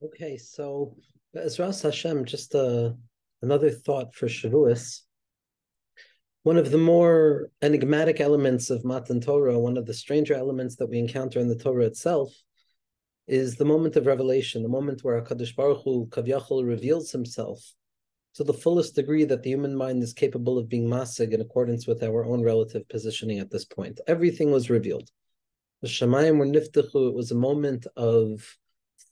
Okay, so Ezras Hashem, just another thought for Shavuos. One of the more enigmatic elements of Matan Torah, one of the stranger elements that we encounter in the Torah itself, is the moment of revelation, the moment where HaKadosh Baruch Hu Kavyachol reveals himself to the fullest degree that the human mind is capable of being masig in accordance with our own relative positioning at this point. Everything was revealed. The Shemayim were niftachu. It was a moment of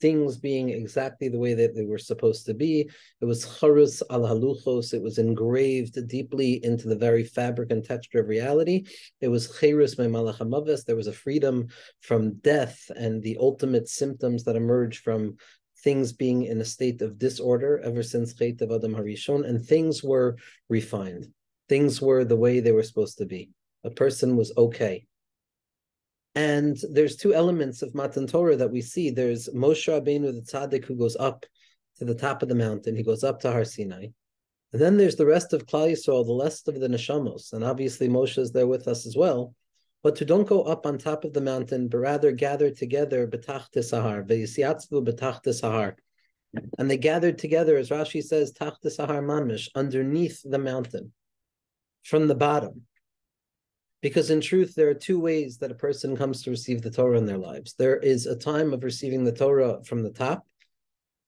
things being exactly the way that they were supposed to be. It was charus al haluchos. It was engraved deeply into the very fabric and texture of reality. It was cherus me malach hamaves. There was a freedom from death and the ultimate symptoms that emerge from things being in a state of disorder ever since Chet of Adam Harishon, and things were refined. Things were the way they were supposed to be. A person was okay. And there's two elements of Matan Torah that we see. There's Moshe Rabbeinu, the tzaddik, who goes up to the top of the mountain. He goes up to Har Sinai. And then there's the rest of Klal Yisrael, the rest of the neshamos. And obviously Moshe is there with us as well. But to don't go up on top of the mountain, but rather gather together betachtes sahar, ve'yisiatzvu betachtes sahar. And they gathered together, as Rashi says, tachtes sahar mamish, underneath the mountain, from the bottom. Because in truth, there are two ways that a person comes to receive the Torah in their lives. There is a time of receiving the Torah from the top,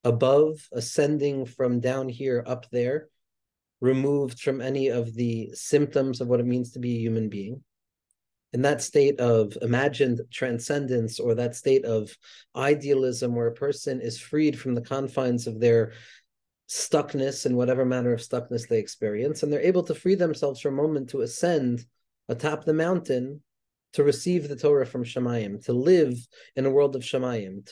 above, ascending from down here up there, removed from any of the symptoms of what it means to be a human being. In that state of imagined transcendence, or that state of idealism where a person is freed from the confines of their stuckness in whatever manner of stuckness they experience, and they're able to free themselves for a moment to ascend atop the mountain to receive the Torah from Shemayim, to live in a world of Shemayim,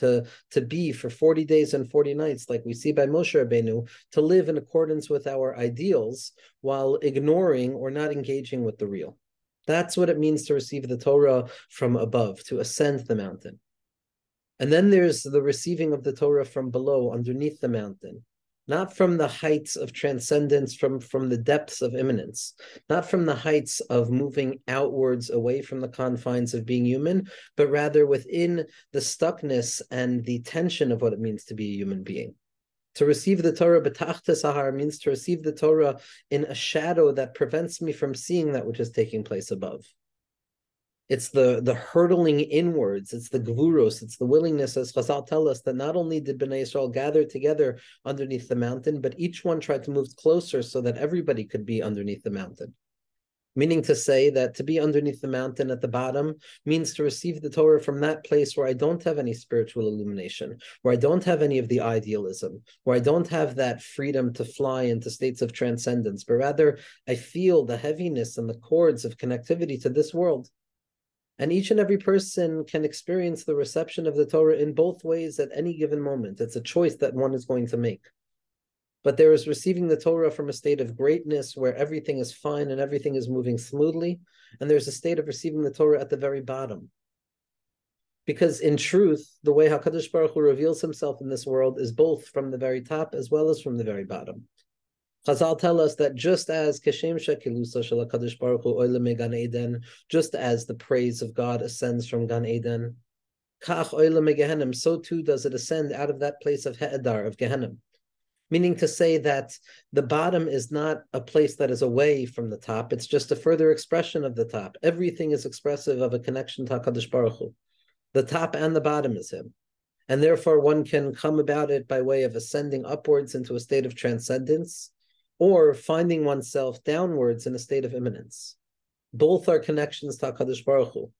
to be for 40 days and 40 nights, like we see by Moshe Rabbeinu, to live in accordance with our ideals while ignoring or not engaging with the real. That's what it means to receive the Torah from above, to ascend the mountain. And then there's the receiving of the Torah from below, underneath the mountain. Not from the heights of transcendence, from the depths of immanence, not from the heights of moving outwards away from the confines of being human, but rather within the stuckness and the tension of what it means to be a human being. To receive the Torah betachta sahar means to receive the Torah in a shadow that prevents me from seeing that which is taking place above. It's the hurtling inwards. It's the gvuros. It's the willingness, as Chazal tell us, that not only did Bnei Yisrael gather together underneath the mountain, but each one tried to move closer so that everybody could be underneath the mountain. Meaning to say that to be underneath the mountain at the bottom means to receive the Torah from that place where I don't have any spiritual illumination, where I don't have any of the idealism, where I don't have that freedom to fly into states of transcendence, but rather I feel the heaviness and the cords of connectivity to this world. And each and every person can experience the reception of the Torah in both ways at any given moment. It's a choice that one is going to make. But there is receiving the Torah from a state of greatness where everything is fine and everything is moving smoothly. And there's a state of receiving the Torah at the very bottom. Because in truth, the way HaKadosh Baruch Hu reveals himself in this world is both from the very top as well as from the very bottom. Chazal tell us that just as Keshem Shekilusa Shel HaKadosh Baruch Hu Oile Me Gan Eden, just as the praise of God ascends from Gan Eden, Kach Oile Me Gehenim, so too does it ascend out of that place of He'edar, of Gehenim. Meaning to say that the bottom is not a place that is away from the top, it's just a further expression of the top. Everything is expressive of a connection to HaKadosh Baruch Hu. The top and the bottom is him. And therefore one can come about it by way of ascending upwards into a state of transcendence, or finding oneself downwards in a state of immanence. Both are connections to HaKadosh Baruch Hu.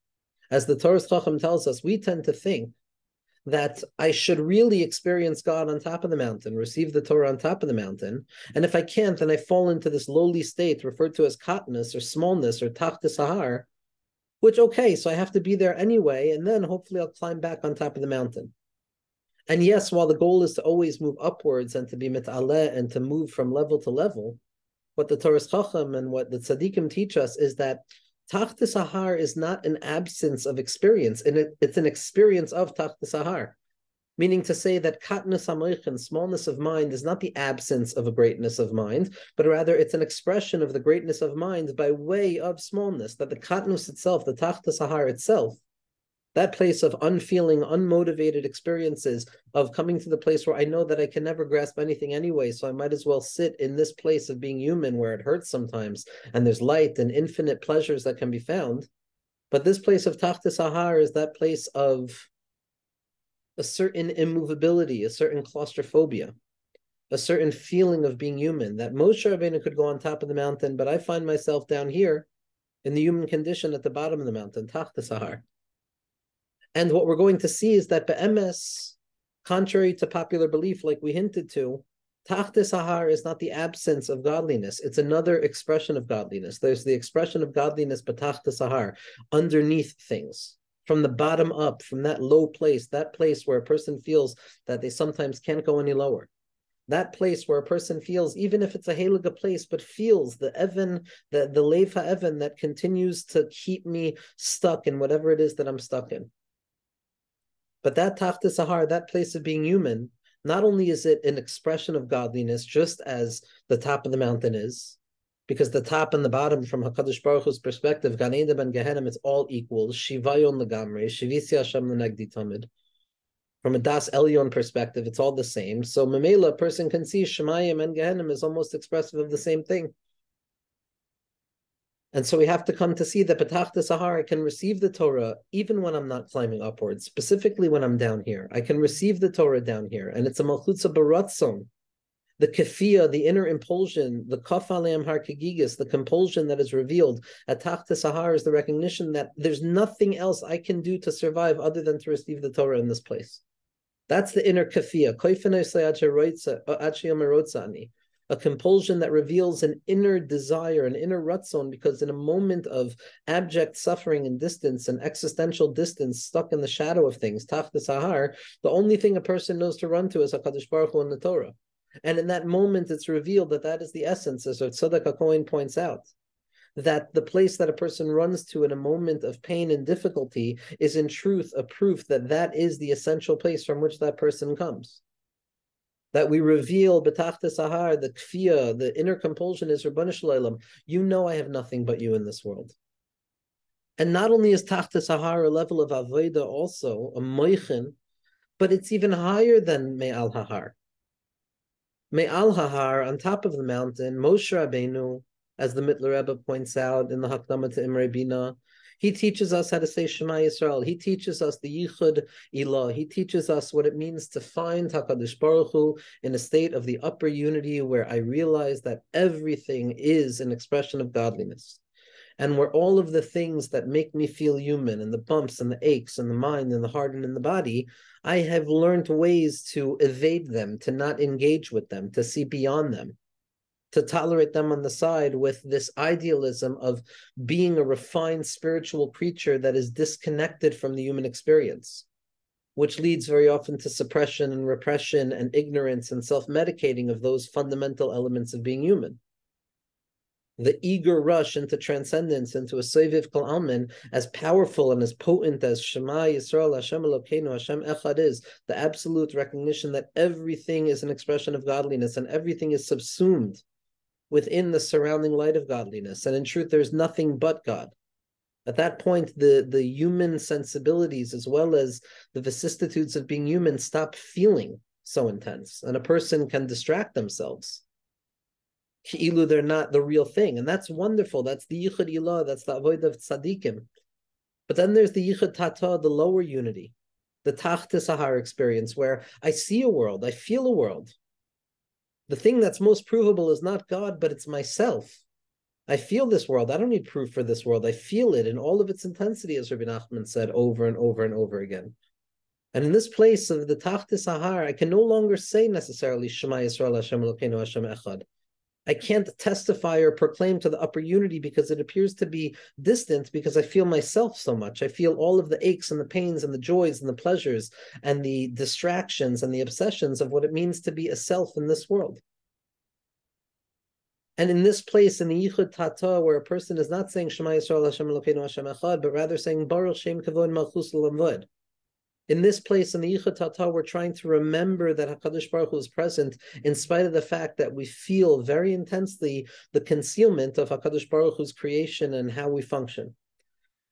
As the Torah's Chacham tells us, we tend to think that I should really experience God on top of the mountain, receive the Torah on top of the mountain, and if I can't, then I fall into this lowly state referred to as katnus or smallness or tachta sahar, which, okay, so I have to be there anyway, and then hopefully I'll climb back on top of the mountain. And yes, while the goal is to always move upwards and to be mit'aleh and to move from level to level, what the Torah's Chacham and what the Tzaddikim teach us is that Tachta Sahar is not an absence of experience, and it's an experience of Tachta Sahar. Meaning to say that Katnus HaMoichin, smallness of mind, is not the absence of a greatness of mind, but rather it's an expression of the greatness of mind by way of smallness, that the Katnus itself, the Tachta Sahar itself, that place of unfeeling, unmotivated experiences, of coming to the place where I know that I can never grasp anything anyway, so I might as well sit in this place of being human where it hurts sometimes, and there's light and infinite pleasures that can be found. But this place of Tachtis Ahar is that place of a certain immovability, a certain claustrophobia, a certain feeling of being human, that Moshe Rabbeinu could go on top of the mountain, but I find myself down here in the human condition at the bottom of the mountain, Tachtis Ahar. And what we're going to see is that be'emes, contrary to popular belief, like we hinted to, Tachtis Ahar is not the absence of godliness. It's another expression of godliness. There's the expression of godliness, Tachtis Ahar, underneath things, from the bottom up, from that low place, that place where a person feels that they sometimes can't go any lower. That place where a person feels, even if it's a heliga place, but feels the Evan, the Lev HaEvan that continues to keep me stuck in whatever it is that I'm stuck in. But that Tachtis Ahar, that place of being human, not only is it an expression of godliness, just as the top of the mountain is, because the top and the bottom, from HaKadosh Baruch Hu's perspective, Gan Eden and Gehenim, it's all equal. Shivayon legamre, Shivisi Hashem lenegdi tamid. From a Das Elyon perspective, it's all the same. So Mamela, a person can see Shemayim and Gehenim is almost expressive of the same thing. And so we have to come to see that B'tachtis Ahar, I can receive the Torah even when I'm not climbing upwards, specifically when I'm down here. I can receive the Torah down here, and it's a Malchutza Baratzon, the kefiyah, the inner impulsion, the Kaf Aleim Har Kegigis, the compulsion that is revealed at Tachtis Ahar is the recognition that there's nothing else I can do to survive other than to receive the Torah in this place. That's the inner kefiyah, a compulsion that reveals an inner desire, an inner ratzon, because in a moment of abject suffering and distance and existential distance, stuck in the shadow of things, Tachtis Ahar, the only thing a person knows to run to is HaKadosh Baruch Hu and the Torah. And in that moment, it's revealed that that is the essence, as Tzadok HaKohen points out, that the place that a person runs to in a moment of pain and difficulty is in truth a proof that that is the essential place from which that person comes. That we reveal B'tachtis Ahar, the kfiyah, the inner compulsion is Rabbanu Shalom. You know I have nothing but you in this world. And not only is Tachtis Ahar a level of avodah, also a moichin, but it's even higher than Me'al Hahar. Me'al Hahar, on top of the mountain, Moshe Rabbeinu, as the Mittler Rebbe points out in the Hakdama to Imre Bina, he teaches us how to say Shema Yisrael. He teaches us the Yichud Ilah. He teaches us what it means to find HaKadosh Baruch Hu in a state of the upper unity where I realize that everything is an expression of godliness. And where all of the things that make me feel human, and the bumps and the aches and the mind and the heart and in the body, I have learned ways to evade them, to not engage with them, to see beyond them, to tolerate them on the side with this idealism of being a refined spiritual creature that is disconnected from the human experience, which leads very often to suppression and repression and ignorance and self-medicating of those fundamental elements of being human. The eager rush into transcendence, into a Soviv Kol Almin, as powerful and as potent as Shema Yisrael, Hashem Elokeinu, Hashem Echad is, the absolute recognition that everything is an expression of godliness and everything is subsumed within the surrounding light of godliness. And in truth, there's nothing but God. At that point, the human sensibilities, as well as the vicissitudes of being human, stop feeling so intense, and a person can distract themselves. Ki'ilu, they're not the real thing. And that's wonderful. That's the Yichud Ilah, that's the Avodah of Tzadikim. But then there's the Yichud Tata, the lower unity, the Tachtis Ahar experience, where I see a world, I feel a world. The thing that's most provable is not God, but it's myself. I feel this world. I don't need proof for this world. I feel it in all of its intensity, as Rabbi Nachman said over and over and over again. And in this place of the Tachtis Ahar, I can no longer say necessarily Shema Yisrael, Hashem Elokeinu, Hashem Echad. I can't testify or proclaim to the upper unity because it appears to be distant, because I feel myself so much. I feel all of the aches and the pains and the joys and the pleasures and the distractions and the obsessions of what it means to be a self in this world. And in this place, in the Yichud Tata, where a person is not saying Shema Yisrael, Hashem Elokeinu, Hashem Echad, but rather saying Baruch Shem Kavod Malchus L'Lamvod. In this place, in the Yichud Tata, we're trying to remember that HaKadosh Baruch Hu is present in spite of the fact that we feel very intensely the concealment of HaKadosh Baruch Hu's creation and how we function.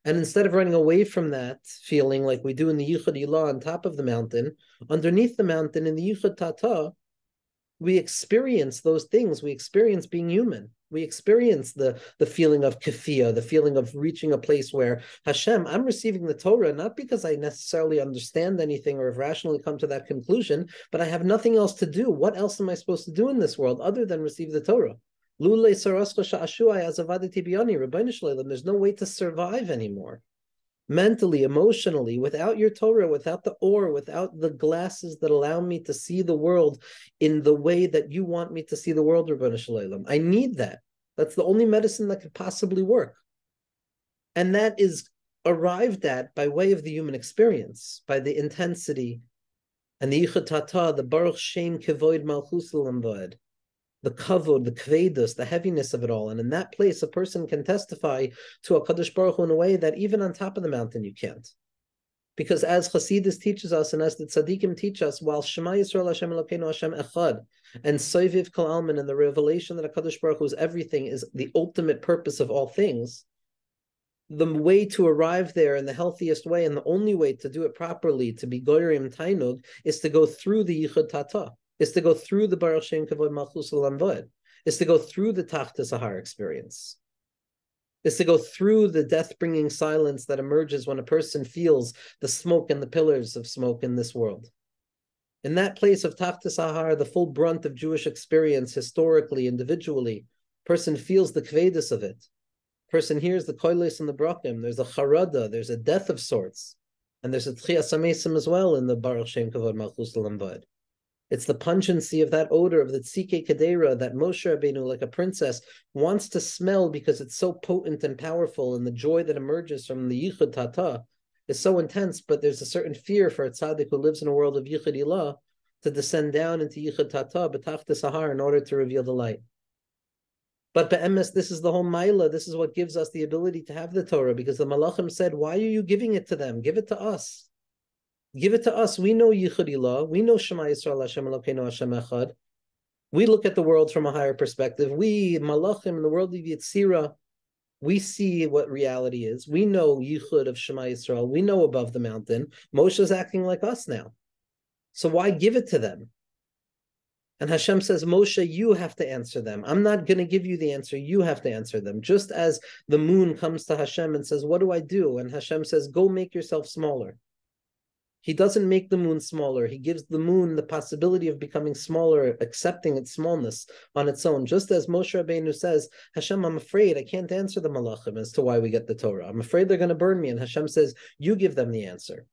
And instead of running away from that feeling like we do in the Yichud Ilah on top of the mountain, underneath the mountain in the Yichud Tata, we experience those things. We experience being human. We experience the feeling of kafiyah, the feeling of reaching a place where Hashem, I'm receiving the Torah, not because I necessarily understand anything or have rationally come to that conclusion, but I have nothing else to do. What else am I supposed to do in this world other than receive the Torah? There's no way to survive anymore. Mentally, emotionally, without your Torah, without the or, without the glasses that allow me to see the world in the way that you want me to see the world, Ribono Shel Olam. I need that. That's the only medicine that could possibly work. And that is arrived at by way of the human experience, by the intensity and the Yichud Tata, the Baruch Shem Kevoid Malchus L'Amvoed, the kavod, the kvedus, the heaviness of it all. And in that place, a person can testify to HaKadosh Baruch Hu in a way that even on top of the mountain, you can't. Because as Chassidus teaches us, and as the Tzaddikim teach us, while Shema Yisrael Hashem Elokeinu Hashem Echad, and Soiviv Kol Almin, and the revelation that HaKadosh Baruch Hu is everything, is the ultimate purpose of all things, the way to arrive there in the healthiest way, and the only way to do it properly, to be Goyrim Tainug, is to go through the Yichud Tata, is to go through the Baruch Shem Kavod Malchus L'Amvoed, is to go through the Tachta Sahar experience, is to go through the death-bringing silence that emerges when a person feels the smoke and the pillars of smoke in this world. In that place of Tachta Sahar, the full brunt of Jewish experience, historically, individually, person feels the kvedus of it. Person hears the koilis and the brakim. There's a charada, there's a death of sorts, and there's a tchias amesim as well in the Baruch Shem Kavod Malchus L'Amvoed. It's the pungency of that odor of the tzike kadera that Moshe Rabbeinu, like a princess, wants to smell because it's so potent and powerful, and the joy that emerges from the Yichud Tata is so intense, but there's a certain fear for a tzaddik who lives in a world of Yichud Ilah to descend down into Yichud Tata, B'tachta Sahar, in order to reveal the light. But be'emes, this is the whole Maila, this is what gives us the ability to have the Torah, because the Malachim said, why are you giving it to them? Give it to us. Give it to us. We know Yichud Ilah. We know Shema Yisrael Hashem Elokeinu Hashem Echad. We look at the world from a higher perspective. We, Malachim, in the world of Yetzirah, we see what reality is. We know Yichud of Shema Yisrael. We know above the mountain. Moshe is acting like us now. So why give it to them? And Hashem says, Moshe, you have to answer them. I'm not going to give you the answer. You have to answer them. Just as the moon comes to Hashem and says, what do I do? And Hashem says, go make yourself smaller. He doesn't make the moon smaller. He gives the moon the possibility of becoming smaller, accepting its smallness on its own. Just as Moshe Rabbeinu says, Hashem, I'm afraid I can't answer the malachim as to why we get the Torah. I'm afraid they're going to burn me. And Hashem says, you give them the answer.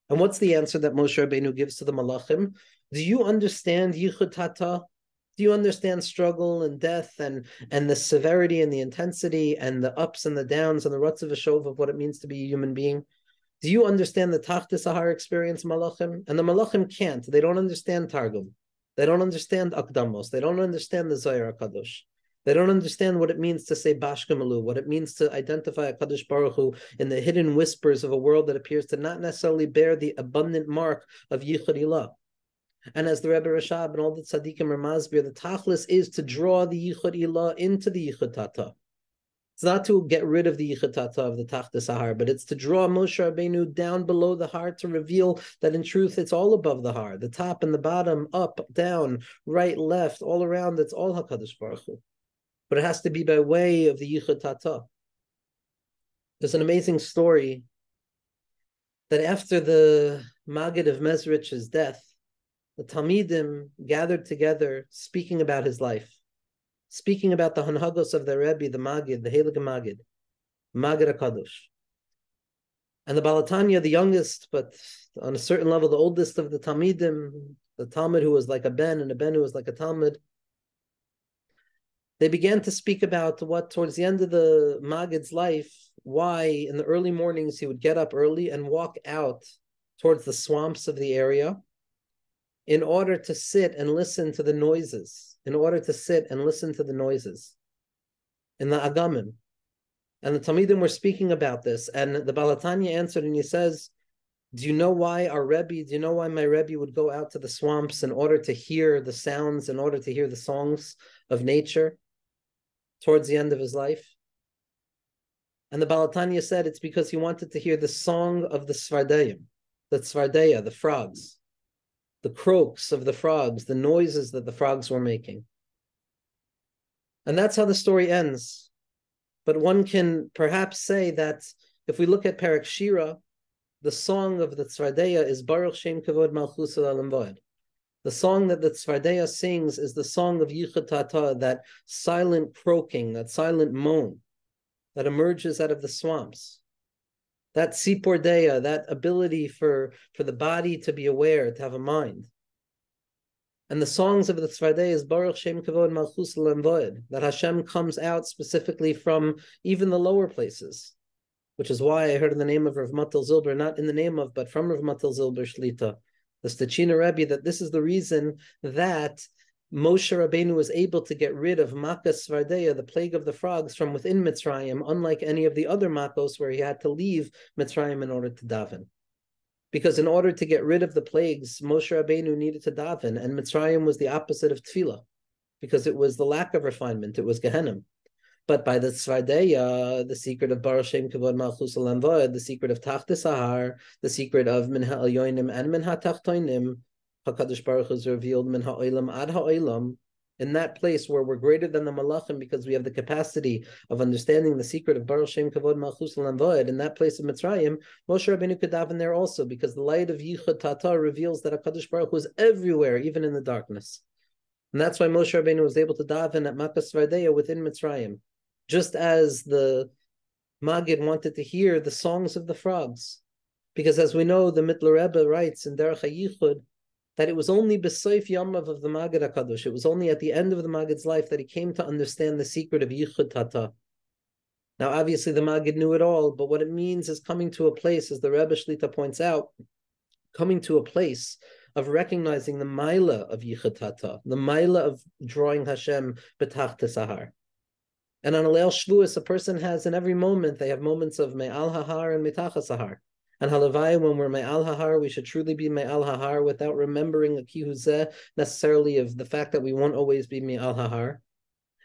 And what's the answer that Moshe Rabbeinu gives to the malachim? Do you understand Yichud Tata? Do you understand struggle and death and the severity and the intensity and the ups and the downs and the ruts of a shov of what it means to be a human being? Do you understand the Tachta Sahar experience, Malachim? And the Malachim can't. They don't understand Targum. They don't understand Akdamos. They don't understand the Zohar HaKadosh. They don't understand what it means to say Bashkamalu, what it means to identify HaKadosh Baruch Hu in the hidden whispers of a world that appears to not necessarily bear the abundant mark of Yichud Ilah. And as the Rebbe Rashab and all the Tzaddikim Ramazbir, the Tachlis is to draw the Yichud Ilah into the Yichud Tata. It's not to get rid of the Yichud Tata of the Tachta Sahar, but it's to draw Moshe Rabbeinu down below the har to reveal that in truth it's all above the har, the top and the bottom, up, down, right, left, all around. It's all HaKadosh Baruch Hu. But it has to be by way of the Yichud Tata. There's an amazing story that after the Maggid of Mezrich's death, the Talmidim gathered together speaking about his life, speaking about the Hanhagos of the Rebbe, the Maggid, the Heilige Maggid, Maggid HaKadosh. And the Balatanya, the youngest, but on a certain level, the oldest of the Talmidim, the Talmud who was like a Ben and a Ben who was like a Talmud, they began to speak about what towards the end of the Maggid's life, why in the early mornings he would get up early and walk out towards the swamps of the area in order to sit and listen to the noises, in the Agamim. And the Talmidim were speaking about this, and the Balatanya answered, and he says, do you know why my Rebbe would go out to the swamps in order to hear the sounds, in order to hear the songs of nature towards the end of his life? And the Baal Tanya said it's because he wanted to hear the song of the Svardeim, the Svardeya, the frogs, the croaks of the frogs, the noises that the frogs were making. And that's how the story ends. But one can perhaps say that if we look at Perek Shira, the song of the Tzvardeya is Baruch Shem Kavod Malchus Olam Va'ed. The song that the Tzvardeya sings is the song of Yichud Tata, that silent croaking, that silent moan that emerges out of the swamps. That Sipor, that ability for the body to be aware, to have a mind. And the songs of the Tzvardeya is Baruch Shem Kavod Malchus Olam Va'ed, that Hashem comes out specifically from even the lower places, which is why I heard in the name of Rav Matel Zilber, not in the name of, but from Rav Matel Zilber Shlita, the Stechina Rebbe, that this is the reason that Moshe Rabbeinu was able to get rid of Makas Svardeya, the plague of the frogs, from within Mitzrayim, unlike any of the other Makos where he had to leave Mitzrayim in order to daven. Because in order to get rid of the plagues, Moshe Rabbeinu needed to daven, and Mitzrayim was the opposite of Tefillah, because it was the lack of refinement, it was Gehenna. But by the Tzvardeya, the secret of Baruch Shem Kavod Malchus Olam Va'ed, the secret of Tachtis Sahar, the secret of Min Ha'elyonim and Min Ha'tachtoinim, HaKadosh Baruch Hu is revealed Min Ha'olam Ad Ha'olam, in that place where we're greater than the Malachim because we have the capacity of understanding the secret of Baruch Shem Kavod Malchus Olam Va'ed, in that place of Mitzrayim, Moshe Rabbeinu could daven there also, because the light of Yichud Tata reveals that HaKadosh Baruch Hu is everywhere, even in the darkness. And that's why Moshe Rabbeinu was able to daven at Makas Svardeya within Mitzrayim. Just as the Maggid wanted to hear the songs of the frogs. Because as we know, the Mittler Rebbe writes in Derech HaYichud that it was only B'Soif Yamav of the Maggid HaKadosh, it was only at the end of the Maggid's life that he came to understand the secret of Yichud Tata. Now obviously the Maggid knew it all, but what it means is coming to a place, as the Rebbe Shlita points out, coming to a place of recognizing the Maila of Yichud Tata, the Maila of drawing Hashem B'Tach Sahar. And on a Leil Shvuas, a person has in every moment, they have moments of Me'al Hahar and Mitachas Hahar. And Halavai, when we're Me'al Hahar, we should truly be Me'al Hahar without remembering a Kihuzeh necessarily of the fact that we won't always be Me'al Hahar.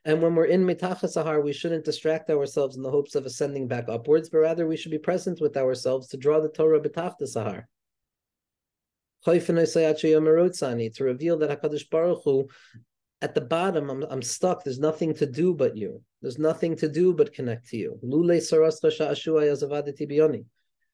And when we're in Mitachas Hahar, we shouldn't distract ourselves in the hopes of ascending back upwards, but rather we should be present with ourselves to draw the Torah B'Tachtas Hahar. To reveal that HaKadosh Baruch Hu, at the bottom, I'm stuck. There's nothing to do but you. There's nothing to do but connect to you.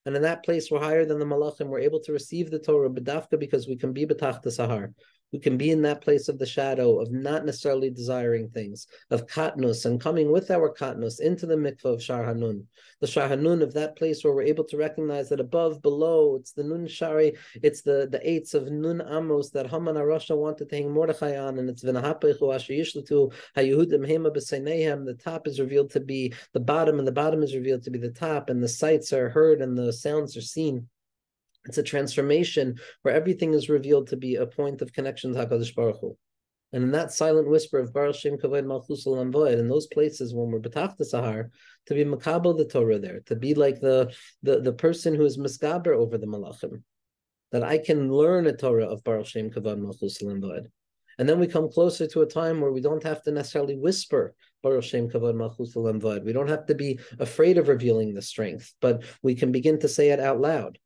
And in that place, we're higher than the Malachim. We're able to receive the Torah b'dafka because we can be b'tachta sahar. We can be in that place of the shadow, of not necessarily desiring things, of katnus, and coming with our katnus into the mikvah of Shar Hanun. The Shar Hanun of that place where we're able to recognize that above, below, it's the Nun Shari, it's the eights of Nun Amos that Haman HaRasha wanted to hang Mordechai on, and it's V'nahapechu Asher Yishlatu HaYehudim Hema B'Seinehem. The top is revealed to be the bottom, and the bottom is revealed to be the top, and the sights are heard, and the sounds are seen. It's a transformation where everything is revealed to be a point of connection to HaKadosh Baruch Hu. And in that silent whisper of Baruch Shem Kavod Malchus Olam Va'ed, in those places when we're B'tachta Sahar, to be Makabel the Torah there, to be like the person who is Miskaber over the Malachim, that I can learn a Torah of Baruch Shem Kavod Malchus Olam Va'ed. And then we come closer to a time where we don't have to necessarily whisper Baruch Shem Kavod Malchus Olam Va'ed. We don't have to be afraid of revealing the strength, but we can begin to say it out loud.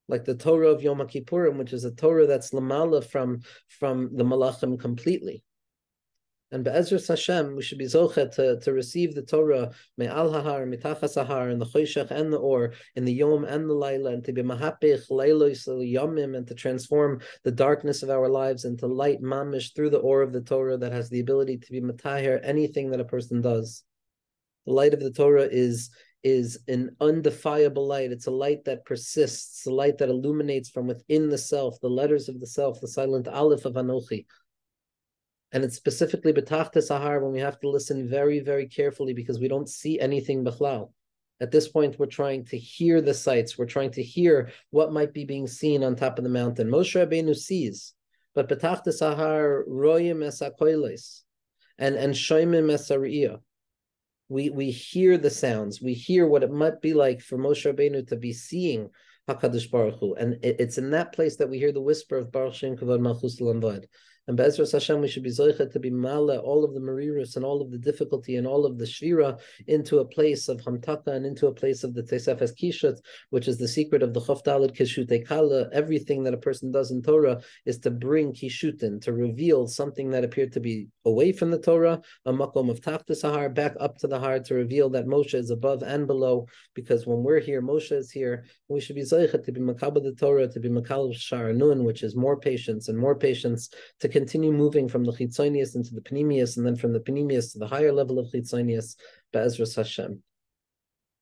Like the Torah of Yom Kippurim, which is a Torah that's lamala from the Malachim completely. And Be'ezras Hashem, we should be zochet to receive the Torah me'al hahar, mitachas hahar, in the choshech and the or, in the yom and the laila, and to be mahapich leilos yomim, and to transform the darkness of our lives into light mamish through the or of the Torah that has the ability to be matahir anything that a person does. The light of the Torah is an undefiable light. It's a light that persists, a light that illuminates from within the self, the letters of the self, the silent aleph of Anochi. And it's specifically B'tachta Sahar when we have to listen very, very carefully because we don't see anything b'chlal. At this point, we're trying to hear the sights. We're trying to hear what might be being seen on top of the mountain. Moshe Rabbeinu sees, but B'tachta Sahar royim es hakoilos and shoymim es hariyah. We hear the sounds. We hear what it might be like for Moshe Rabbeinu to be seeing HaKadosh Baruch Hu. And it's in that place that we hear the whisper of Baruch Shem Kavod Malchus Olam Va'ed. And Be'ezras Hashem, we should be zoichet to be mala all of the marirus and all of the difficulty and all of the shvira into a place of hamtaka and into a place of the Tesefes Kishut, which is the secret of the Chof Dalet Kishute Kala. Everything that a person does in Torah is to bring Kishutin, to reveal something that appeared to be away from the Torah, a makom of Tachta Sahar, back up to the heart, to reveal that Moshe is above and below, because when we're here, Moshe is here. We should be zoichet to be makabel the Torah, to be makabel Shar Nun, which is more patience and more patience, to continue moving from the chitzonius into the panemius, and then from the panemius to the higher level of chitzonius, be'ezras Hashem.